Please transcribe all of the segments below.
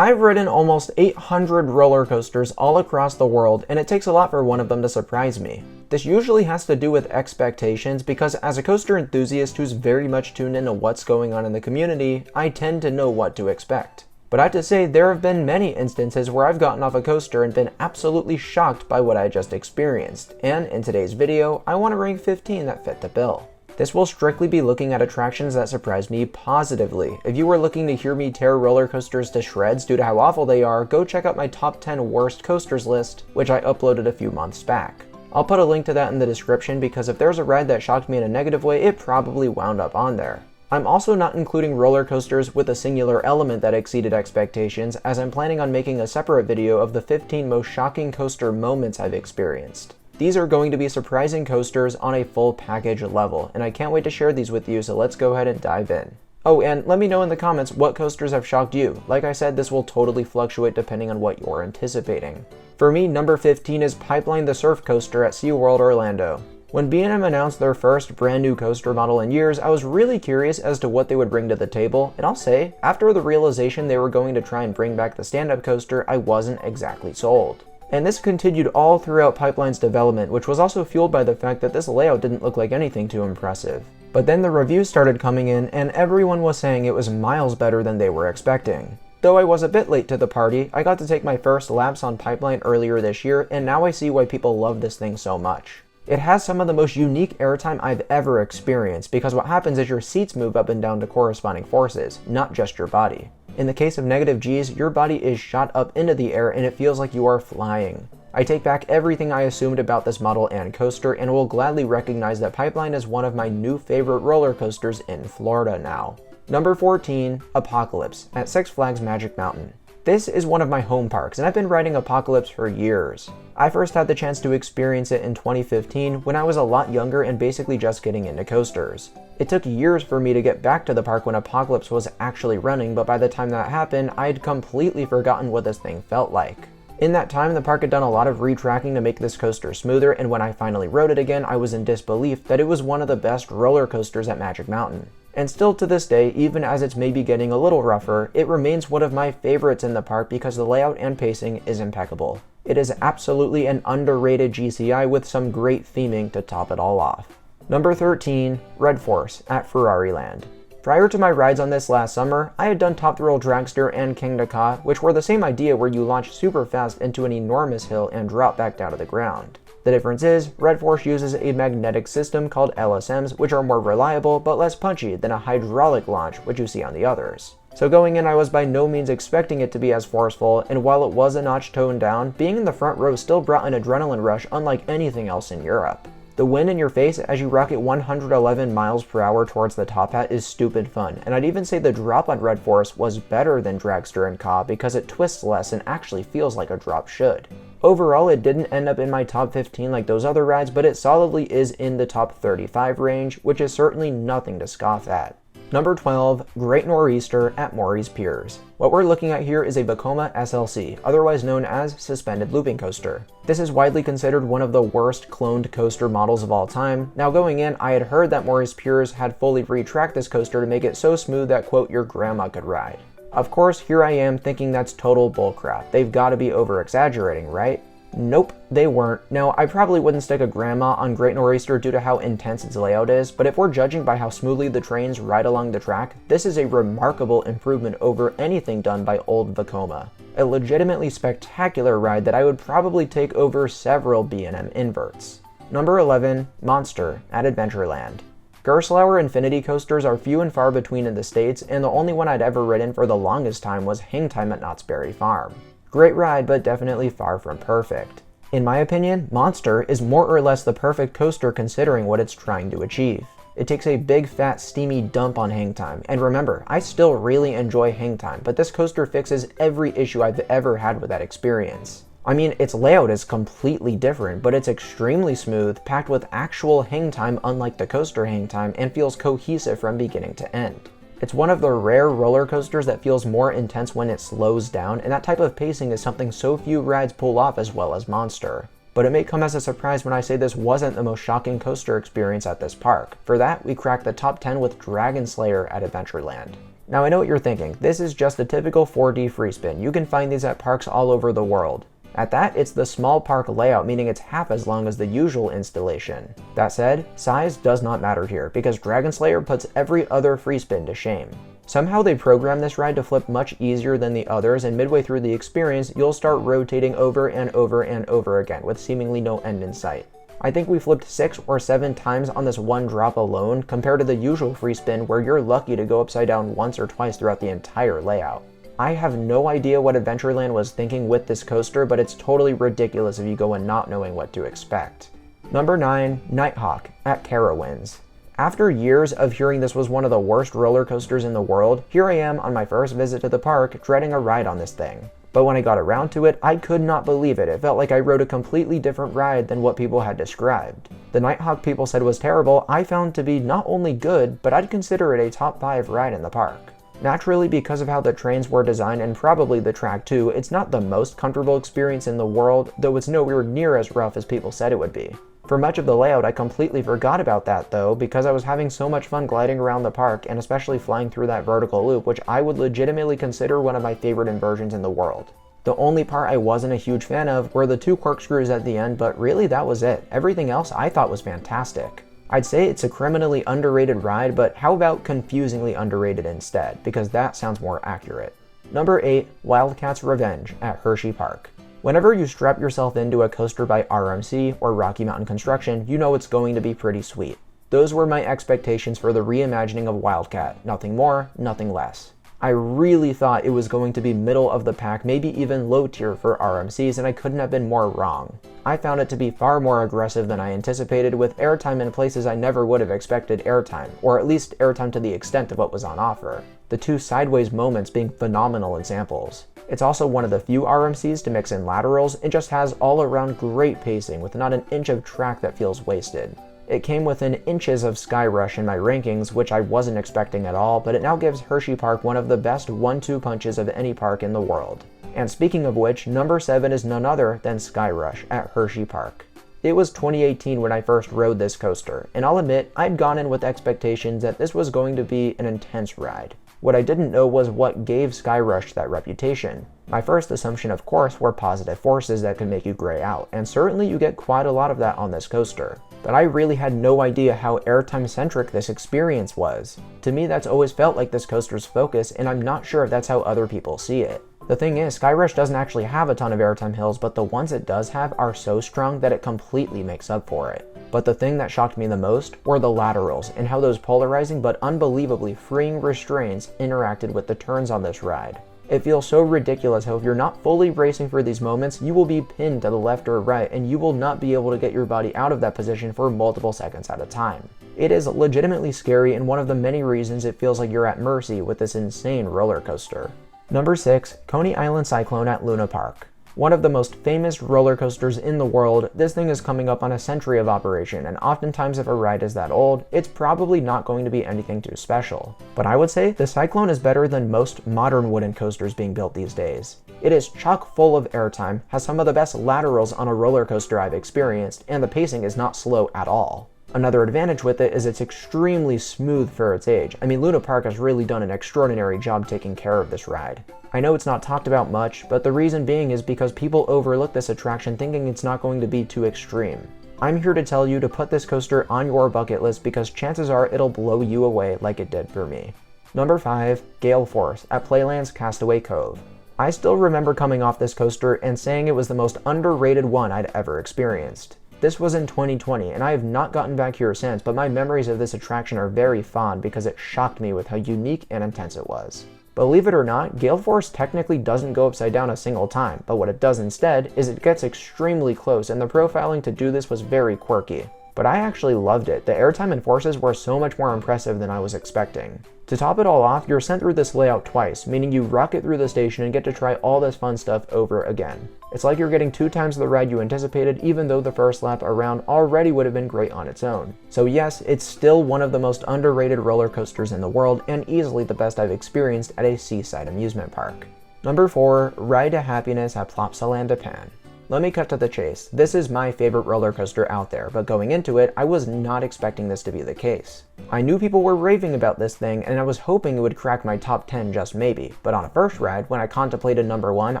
I've ridden almost 800 roller coasters all across the world, and it takes a lot for one of them to surprise me. This usually has to do with expectations because as a coaster enthusiast who's very much tuned into what's going on in the community, I tend to know what to expect. But I have to say, there have been many instances where I've gotten off a coaster and been absolutely shocked by what I just experienced, and in today's video, I want to rank 15 that fit the bill. This will strictly be looking at attractions that surprised me positively. If you were looking to hear me tear roller coasters to shreds due to how awful they are, go check out my top 10 worst coasters list, which I uploaded a few months back. I'll put a link to that in the description because if there's a ride that shocked me in a negative way, it probably wound up on there. I'm also not including roller coasters with a singular element that exceeded expectations, as I'm planning on making a separate video of the 15 most shocking coaster moments I've experienced. These are going to be surprising coasters on a full package level, and I can't wait to share these with you, so let's go ahead and dive in. Oh, and let me know in the comments what coasters have shocked you. Like I said, this will totally fluctuate depending on what you're anticipating. For me, number 15 is Pipeline the Surf Coaster at SeaWorld Orlando. When B&M announced their first brand new coaster model in years, I was really curious as to what they would bring to the table, and I'll say, after the realization they were going to try and bring back the stand-up coaster, I wasn't exactly sold. And this continued all throughout Pipeline's development, which was also fueled by the fact that this layout didn't look like anything too impressive. But then the reviews started coming in, and everyone was saying it was miles better than they were expecting. Though I was a bit late to the party, I got to take my first laps on Pipeline earlier this year, and now I see why people love this thing so much. It has some of the most unique airtime I've ever experienced, because what happens is your seats move up and down to corresponding forces, not just your body. In the case of negative G's, your body is shot up into the air and it feels like you are flying. I take back everything I assumed about this model and coaster and will gladly recognize that Pipeline is one of my new favorite roller coasters in Florida now. Number 14, Apocalypse at Six Flags Magic Mountain. This is one of my home parks, and I've been riding Apocalypse for years. I first had the chance to experience it in 2015 when I was a lot younger and basically just getting into coasters. It took years for me to get back to the park when Apocalypse was actually running, but by the time that happened, I'd completely forgotten what this thing felt like. In that time, the park had done a lot of retracking to make this coaster smoother, and when I finally rode it again, I was in disbelief that it was one of the best roller coasters at Magic Mountain. And still to this day, even as it's maybe getting a little rougher, it remains one of my favorites in the park because the layout and pacing is impeccable. It is absolutely an underrated GCI with some great theming to top it all off. Number 13, Red Force at Ferrariland. Prior to my rides on this last summer, I had done Top Thrill Dragster and King Ka, which were the same idea where you launch super fast into an enormous hill and drop back down to the ground. The difference is, Red Force uses a magnetic system called LSMs, which are more reliable but less punchy than a hydraulic launch, which you see on the others. So going in, I was by no means expecting it to be as forceful, and while it was a notch toned down, being in the front row still brought an adrenaline rush unlike anything else in Europe. The wind in your face as you rocket 111 miles per hour towards the top hat is stupid fun, and I'd even say the drop on Red Force was better than Dragster and Ka because it twists less and actually feels like a drop should. Overall, it didn't end up in my top 15 like those other rides, but it solidly is in the top 35 range, which is certainly nothing to scoff at. Number 12, Great NorEaster at Maury's Piers. What we're looking at here is a Vekoma SLC, otherwise known as Suspended Looping Coaster. This is widely considered one of the worst cloned coaster models of all time. Now going in, I had heard that Maury's Piers had fully retracked this coaster to make it so smooth that, quote, your grandma could ride. Of course, here I am thinking that's total bullcrap. They've got to be over-exaggerating, right? Nope, they weren't. Now, I probably wouldn't stick a grandma on Great NorEaster due to how intense its layout is, but if we're judging by how smoothly the trains ride along the track, this is a remarkable improvement over anything done by old Vekoma. A legitimately spectacular ride that I would probably take over several B&M inverts. Number 11, Monster at Adventureland. Gerstlauer Infinity coasters are few and far between in the States, and the only one I'd ever ridden for the longest time was Hang Time at Knott's Berry Farm. Great ride, but definitely far from perfect. In my opinion, Monster is more or less the perfect coaster considering what it's trying to achieve. It takes a big fat steamy dump on Hang Time, and remember, I still really enjoy Hang Time, but this coaster fixes every issue I've ever had with that experience. I mean, its layout is completely different, but it's extremely smooth, packed with actual hang time unlike the coaster hang time, and feels cohesive from beginning to end. It's one of the rare roller coasters that feels more intense when it slows down, and that type of pacing is something so few rides pull off as well as Monster. But it may come as a surprise when I say this wasn't the most shocking coaster experience at this park. For that, we cracked the top 10 with Dragon Slayer at Adventureland. Now I know what you're thinking, this is just a typical 4D free spin. You can find these at parks all over the world. At that, it's the small park layout, meaning it's half as long as the usual installation. That said, size does not matter here, because Dragon Slayer puts every other free spin to shame. Somehow they programmed this ride to flip much easier than the others, and midway through the experience, you'll start rotating over and over and over again, with seemingly no end in sight. I think we flipped 6 or 7 times on this one drop alone, compared to the usual free spin where you're lucky to go upside down once or twice throughout the entire layout. I have no idea what Adventureland was thinking with this coaster, but it's totally ridiculous if you go in not knowing what to expect. Number 9, Nighthawk at Carowinds. After years of hearing this was one of the worst roller coasters in the world, here I am on my first visit to the park dreading a ride on this thing. But when I got around to it, I could not believe it. It felt like I rode a completely different ride than what people had described. The Nighthawk people said was terrible, I found to be not only good, but I'd consider it a top 5 ride in the park. Naturally, because of how the trains were designed and probably the track too, it's not the most comfortable experience in the world, though it's nowhere near as rough as people said it would be. For much of the layout, I completely forgot about that though, because I was having so much fun gliding around the park and especially flying through that vertical loop, which I would legitimately consider one of my favorite inversions in the world. The only part I wasn't a huge fan of were the 2 corkscrews at the end, but really that was it. Everything else I thought was fantastic. I'd say it's a criminally underrated ride, but how about confusingly underrated instead, because that sounds more accurate. Number 8, Wildcats Revenge at Hershey Park. Whenever you strap yourself into a coaster by RMC or Rocky Mountain Construction, you know it's going to be pretty sweet. Those were my expectations for the reimagining of Wildcat. Nothing more, nothing less. I really thought it was going to be middle of the pack, maybe even low tier for RMCs, and I couldn't have been more wrong. I found it to be far more aggressive than I anticipated, with airtime in places I never would have expected airtime, or at least airtime to the extent of what was on offer. The 2 sideways moments being phenomenal examples. It's also one of the few RMCs to mix in laterals, and just has all around great pacing with not an inch of track that feels wasted. It came within inches of Sky Rush in my rankings, which I wasn't expecting at all, but it now gives Hershey Park one of the best 1-2 punches of any park in the world. And speaking of which, number 7 is none other than Sky Rush at Hershey Park. It was 2018 when I first rode this coaster, and I'll admit I'd gone in with expectations that this was going to be an intense ride. What I didn't know was what gave Sky Rush that reputation. My first assumption, of course, were positive forces that could make you gray out, and certainly you get quite a lot of that on this coaster. But I really had no idea how airtime-centric this experience was. To me, that's always felt like this coaster's focus, and I'm not sure if that's how other people see it. The thing is, Sky Rush doesn't actually have a ton of airtime hills, but the ones it does have are so strong that it completely makes up for it. But the thing that shocked me the most were the laterals, and how those polarizing but unbelievably freeing restraints interacted with the turns on this ride. It feels so ridiculous how if you're not fully bracing for these moments, you will be pinned to the left or right, and you will not be able to get your body out of that position for multiple seconds at a time. It is legitimately scary, and one of the many reasons it feels like you're at mercy with this insane roller coaster. Number 6, Coney Island Cyclone at Luna Park. One of the most famous roller coasters in the world, this thing is coming up on a century of operation, and oftentimes if a ride is that old, it's probably not going to be anything too special. But I would say the Cyclone is better than most modern wooden coasters being built these days. It is chock full of airtime, has some of the best laterals on a roller coaster I've experienced, and the pacing is not slow at all. Another advantage with it is it's extremely smooth for its age. I mean, Luna Park has really done an extraordinary job taking care of this ride. I know it's not talked about much, but the reason being is because people overlook this attraction thinking it's not going to be too extreme. I'm here to tell you to put this coaster on your bucket list because chances are it'll blow you away like it did for me. Number 5, Gale Force at Playland's Castaway Cove. I still remember coming off this coaster and saying it was the most underrated one I'd ever experienced. This was in 2020, and I have not gotten back here since, but my memories of this attraction are very fond because it shocked me with how unique and intense it was. Believe it or not, Gale Force technically doesn't go upside down a single time, but what it does instead is it gets extremely close, and the profiling to do this was very quirky. But I actually loved it. The airtime and forces were so much more impressive than I was expecting. To top it all off, you're sent through this layout twice, meaning you rocket through the station and get to try all this fun stuff over again. It's like you're getting 2 times the ride you anticipated, even though the first lap around already would have been great on its own. So yes, it's still one of the most underrated roller coasters in the world, and easily the best I've experienced at a seaside amusement park. Number 4, Ride to Happiness at Plopsaland Japan. Let me cut to the chase. This is my favorite roller coaster out there, but going into it, I was not expecting this to be the case. I knew people were raving about this thing, and I was hoping it would crack my top 10 just maybe, but on a first ride, when I contemplated number 1,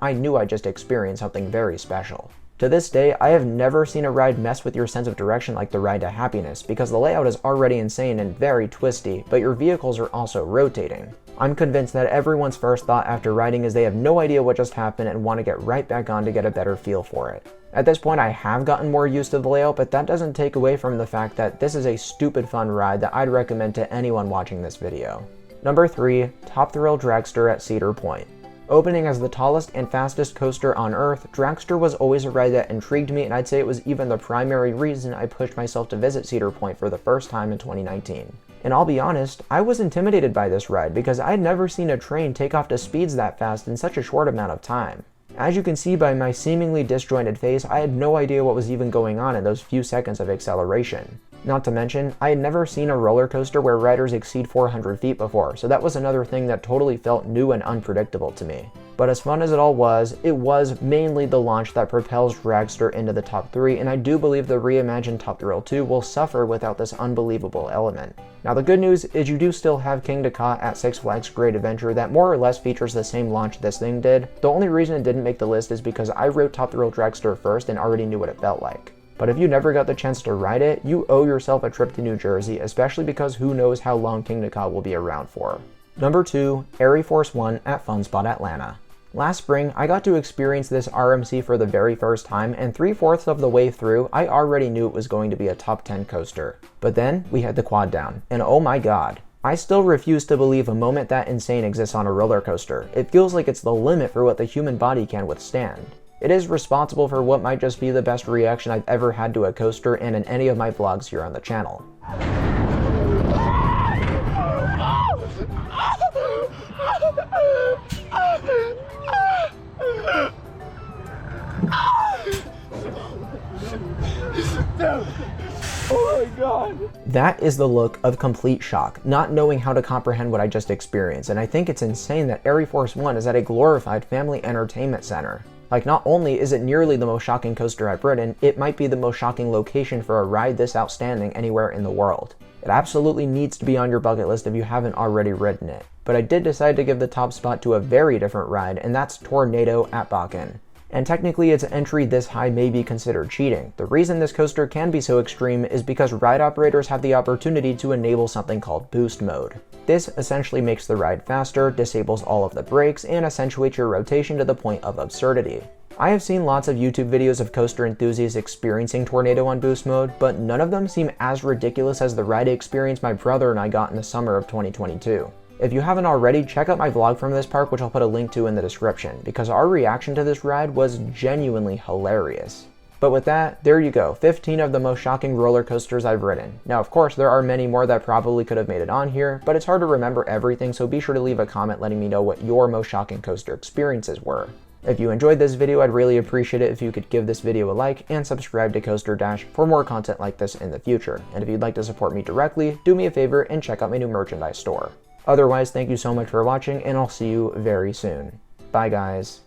I knew I just experienced something very special. To this day, I have never seen a ride mess with your sense of direction like the Ride to Happiness, because the layout is already insane and very twisty, but your vehicles are also rotating. I'm convinced that everyone's first thought after riding is they have no idea what just happened and want to get right back on to get a better feel for it. At this point, I have gotten more used to the layout, but that doesn't take away from the fact that this is a stupid fun ride that I'd recommend to anyone watching this video. Number 3, Top Thrill Dragster at Cedar Point. Opening as the tallest and fastest coaster on Earth, Dragster was always a ride that intrigued me, and I'd say it was even the primary reason I pushed myself to visit Cedar Point for the first time in 2019. And I'll be honest, I was intimidated by this ride because I'd never seen a train take off to speeds that fast in such a short amount of time. As you can see by my seemingly disjointed face, I had no idea what was even going on in those few seconds of acceleration. Not to mention, I had never seen a roller coaster where riders exceed 400 feet before, so that was another thing that totally felt new and unpredictable to me. But as fun as it all was, it was mainly the launch that propels Dragster into the top 3, and I do believe the reimagined Top Thrill 2 will suffer without this unbelievable element. Now the good news is you do still have King Dukat at Six Flags Great Adventure that more or less features the same launch this thing did. The only reason it didn't make the list is because I wrote Top Thrill Dragster first and already knew what it felt like. But if you never got the chance to ride it, you owe yourself a trip to New Jersey, especially because who knows how long King Dukat will be around for. Number 2, Air Force 1 at Fun Spot Atlanta. Last spring, I got to experience this RMC for the very first time, and 3/4 of the way through, I already knew it was going to be a top 10 coaster. But then, we had the quad down, and oh my god. I still refuse to believe a moment that insane exists on a roller coaster. It feels like it's the limit for what the human body can withstand. It is responsible for what might just be the best reaction I've ever had to a coaster and in any of my vlogs here on the channel. Oh my god. That is the look of complete shock, not knowing how to comprehend what I just experienced, and I think it's insane that Air Force 1 is at a glorified family entertainment center. Like, not only is it nearly the most shocking coaster I've ridden, it might be the most shocking location for a ride this outstanding anywhere in the world. It absolutely needs to be on your bucket list if you haven't already ridden it. But I did decide to give the top spot to a very different ride, and that's Tornado at Bakken. And technically its entry this high may be considered cheating. The reason this coaster can be so extreme is because ride operators have the opportunity to enable something called boost mode. This essentially makes the ride faster, disables all of the brakes, and accentuates your rotation to the point of absurdity. I have seen lots of YouTube videos of coaster enthusiasts experiencing Tornado on boost mode, but none of them seem as ridiculous as the ride experience my brother and I got in the summer of 2022. If you haven't already, check out my vlog from this park, which I'll put a link to in the description, because our reaction to this ride was genuinely hilarious. But with that, there you go, 15 of the most shocking roller coasters I've ridden. Now of course there are many more that probably could have made it on here, but it's hard to remember everything, so be sure to leave a comment letting me know what your most shocking coaster experiences were. If you enjoyed this video, I'd really appreciate it if you could give this video a like and subscribe to Coaster Dash for more content like this in the future. And if you'd like to support me directly, do me a favor and check out my new merchandise store. Otherwise, thank you so much for watching, and I'll see you very soon. Bye guys.